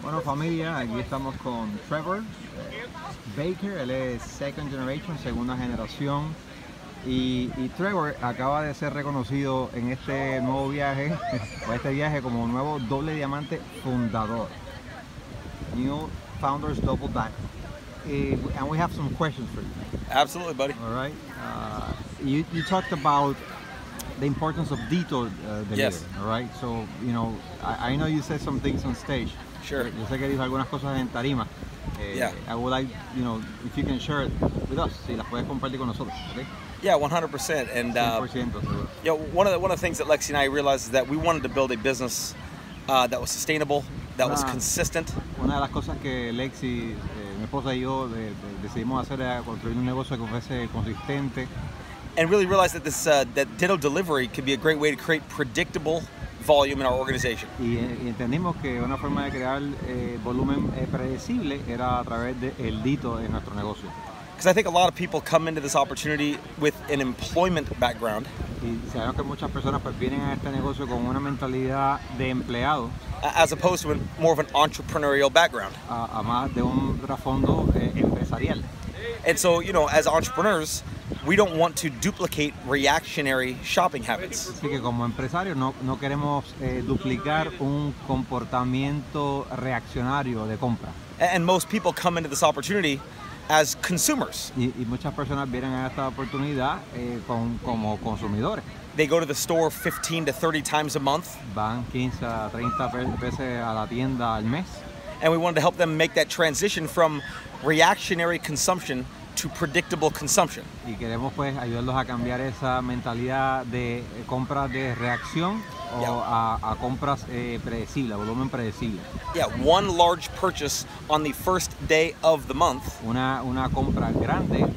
Bueno, familia, aquí estamos con Trevor Baker. Él es Second Generation, Segunda Generación. Y Trevor acaba de ser reconocido en este nuevo viaje, o este viaje como nuevo Doble Diamante Fundador. New Founders Double Diamante. And we have some questions for you. Absolutely, buddy. All right. You talked about the importance of Ditto Yes. delivery, all right? So, you know, I know you said some things on stage. Sure. Yo sé que dijo algunas cosas en tarima. Yeah. I would like, you know, if you can share it with us, si las puedes compartir con nosotros, okay? Yeah, 100%. And 100% seguro. you know, one of the things that Lexi and I realized is that we wanted to build a business that was sustainable, that was consistent. Una de las cosas que Lexi, mi esposa y yo decidimos hacer era construir un negocio que fuese consistente. And really realized that this that Ditto delivery could be a great way to create predictable volume in our organization. Y entendimos que una forma de crear volumen predecible era a través del Ditto en nuestro negocio. Because I think a lot of people come into this opportunity with an employment background. Y sabemos que muchas personas pues vienen a este negocio con una mentalidad de empleado, As opposed to more of an entrepreneurial background. a más de un trasfondo empresarial. And so, you know, as entrepreneurs, we don't want to duplicate reactionary shopping habits. Así que como empresarios no queremos duplicar un comportamiento reaccionario de compra. And most people come into this opportunity as consumers. Y muchas personas vienen a esta oportunidad como consumidores. They go to the store 15 to 30 times a month. Van 15 a 30 veces a la tienda al mes. And we wanted to help them make that transition from reactionary consumption to predictable consumption. Y queremos pues ayudarlos a cambiar esa mentalidad de compras de reacción o a compras predecibles, volumen predecible. Yeah, one large purchase on the first day of the month. Una compra grande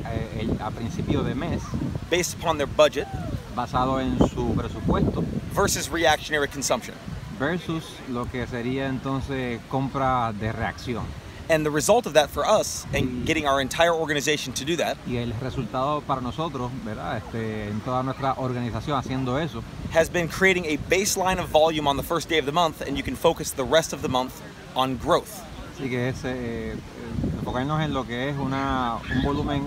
a principio de mes, Based upon their budget basado en su presupuesto, versus reactionary consumption. versus lo que sería entonces compra de reacción. And the result of that for us and getting our entire organization to do that Y el resultado para nosotros, ¿verdad? En toda nuestra organización haciendo eso, has been creating a baseline of volume on the first day of the month, and you can focus the rest of the month on growth. así que es enfocarnos en lo que es un volumen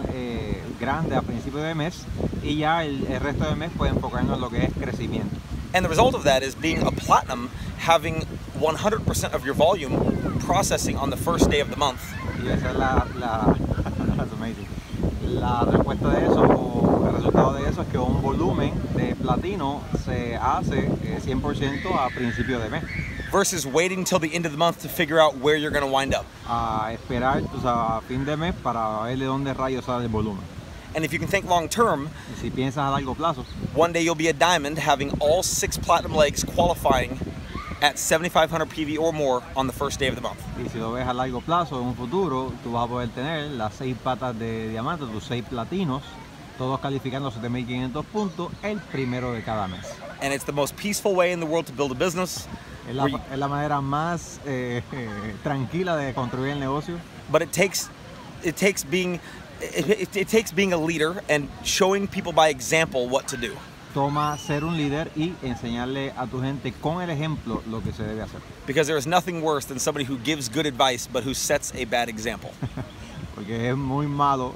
grande a principio de mes y ya el resto del mes pues enfocarnos en lo que es crecimiento. And the result of that is being a platinum, having 100% of your volume processing on the first day of the month. Y esa es that's amazing. La respuesta de eso, o el resultado de eso, es que un volumen de platino se hace 100% a principio de mes. Versus waiting till the end of the month to figure out where you're going to wind up. A esperar, o sea, a fin de mes para ver de dónde rayos sale el volumen. And if you can think long term, Y si piensas a largo plazo, one day you'll be a diamond having all 6 platinum legs qualifying at 7,500 PV or more on the first day of the month. y si lo ves a largo plazo, en un futuro, tú vas a poder tener las 6 patas de diamante, tus 6 platinos, todos calificando 7.500 puntos el primero de cada mes. And it's the most peaceful way in the world to build a business. Es la manera más tranquila de construir el negocio. But it takes being a leader and showing people by example what to do. Toma ser un líder y enseñarle a tu gente con el ejemplo lo que se debe hacer. Because there is nothing worse than somebody who gives good advice but who sets a bad example. Porque es muy malo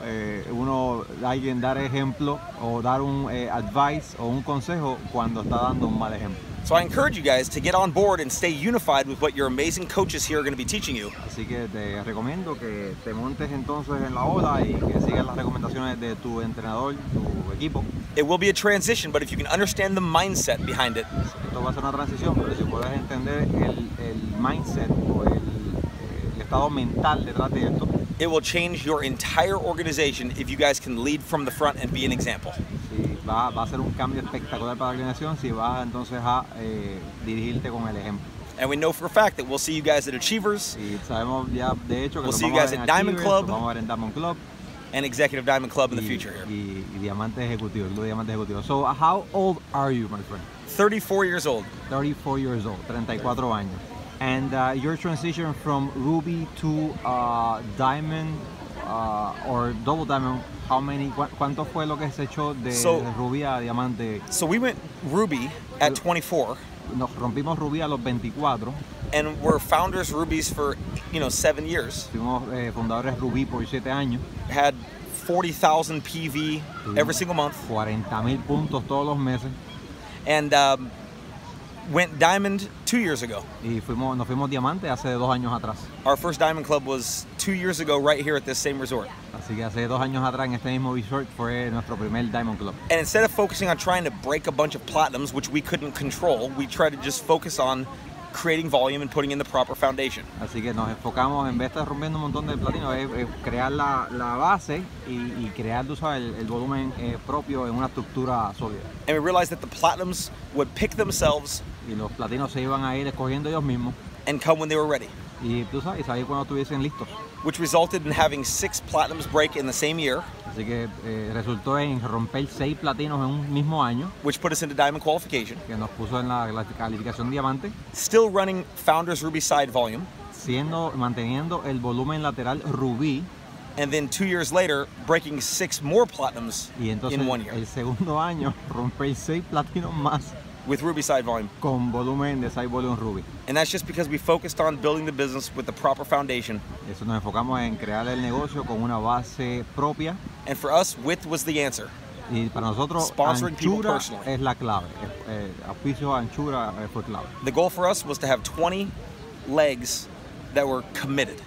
alguien dar ejemplo o dar un advice o un consejo cuando está dando un mal ejemplo. So I encourage you guys to get on board and stay unified with what your amazing coaches here are going to be teaching you. Así que te recomiendo que te montes entonces en la ola y que sigas las recomendaciones de tu entrenador, tu equipo. It will be a transition, but if you can understand the mindset behind it, Esto va a ser una transición, pero si puedes entender el mindset o el estado mental detrás de esto, it will change your entire organization if you guys can lead from the front and be an example. sí, va a ser un cambio espectacular para la organización si vas entonces a dirigirte con el ejemplo. And we know for a fact that we'll see you guys at Achievers Y sabemos ya de hecho que We'll nos see you vamos a guys ver at en Diamond Achievers, Club. nos vamos a ver en Diamond Club and Executive Diamond Club in the y, future here. y Diamante Ejecutivo, el Club de Diamante Ejecutivo. So how old are you, my friend? 34 years old. 34 years old, 34 años. And your transition from Rubí to Diamond or Double Diamond, ¿cuánto fue lo que se echó de Rubí a Diamante? So we went Rubí at 24. nos rompimos Rubí a los 24. And we're founders Rubies for 7 years. Fuimos fundadores Rubí por 7 años. Had 40,000 PV every single month. 40,000 puntos todos los meses. And went Diamond 2 years ago. Y nos fuimos Diamante hace 2 años atrás. Our first Diamond Club was 2 years ago right here at this same resort. Así que hace 2 años atrás en este mismo resort fue nuestro primer Diamond Club. And instead of focusing on trying to break a bunch of platinums, which we couldn't control, we tried to just focus on creating volume and putting in the proper foundation. Así que nos enfocamos, en vez de estar rompiendo un montón de platino, es crear la base y crear, tú sabes, el volumen propio en una estructura sólida. And we realized that the platinums would pick themselves Y los platinos se iban a ir escogiendo ellos mismos. and come when they were ready. Y tú sabes, salir cuando estuviesen listos. Which resulted in having 6 platinums break in the same year. Así que resultó en romper 6 platinos en un mismo año, Which put us into Diamond qualification. que nos puso en la calificación Diamante, Still running Founders Ruby side volume. manteniendo el volumen lateral Rubí. And then 2 years later, breaking 6 more platinums Y entonces in 1 year el segundo año romper 6 platinos más with Ruby side volume. con volumen de side volume Rubí. And that's just because we focused on building the business with the proper foundation. Eso, nos enfocamos en crear el negocio con una base propia. And for us, width was the answer. Y para nosotros, Sponsoring people anchura personally. es la clave. Auspicio anchura fue clave. The goal for us was to have 20 legs that were committed.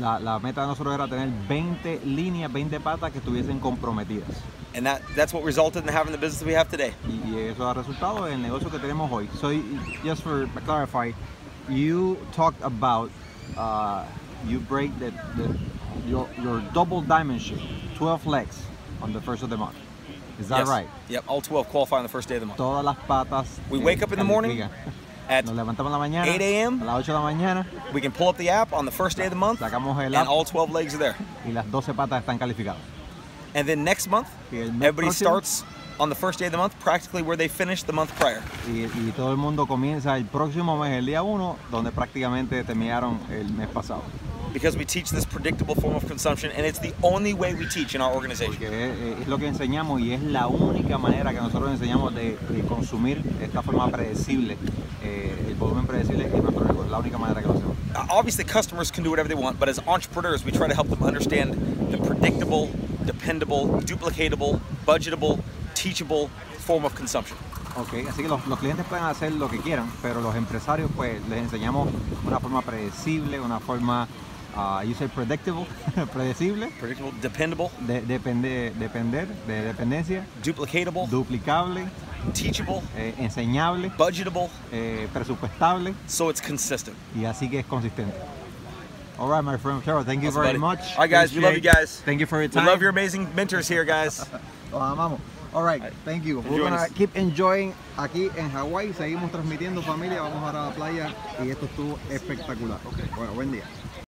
La meta de nosotros era tener 20 líneas, 20 patas que estuviesen comprometidas. And that's what resulted in having the business we have today. Y eso ha resultado en el negocio que tenemos hoy. So, just for clarify, you talked about you break your double diamond shape, 12 legs on the first of the month. Is that Yes. right? Yep, all 12 qualify on the first day of the month. Todas las patas. We wake up in the morning at Nos levantamos en la mañana, 8 a.m. a las 8 de la mañana, We can pull up the app on the first day of the month, sacamos el and app all 12 legs are there. y las 12 patas están calificadas. And then next month, Y el mes everybody próximo, starts on the first day of the month, practically where they finished the month prior. y todo el mundo comienza el próximo mes, el día 1, donde prácticamente terminaron el mes pasado. Because we teach this predictable form of consumption, and it's the only way we teach in our organization. Porque es lo que enseñamos y es la única manera que nosotros enseñamos de consumir esta forma predecible, el volumen predecible en nuestro negocio. Es la única manera que lo hacemos. Obviously, customers can do whatever they want, but as entrepreneurs, we try to help them understand the predictable, dependable, duplicatable, budgetable, teachable form of consumption. Okay, así que los clientes pueden hacer lo que quieran, pero los empresarios pues les enseñamos una forma predecible, una forma, you say predictable, predecible, Predictable, dependable, dependencia, duplicatable, duplicable, teachable, enseñable, budgetable, presupuestable, so it's consistent. y así que es consistente. All right, my friend Trevor, thank you Awesome, very buddy. much. All right, guys, we love you guys. Thank you for your We time. love your amazing mentors here, guys. Los amamos. All right, thank you. We're Join gonna us. keep enjoying aquí en Hawái. Seguimos transmitiendo, familia. Vamos ahora a la playa y esto estuvo espectacular. Bueno, buen día.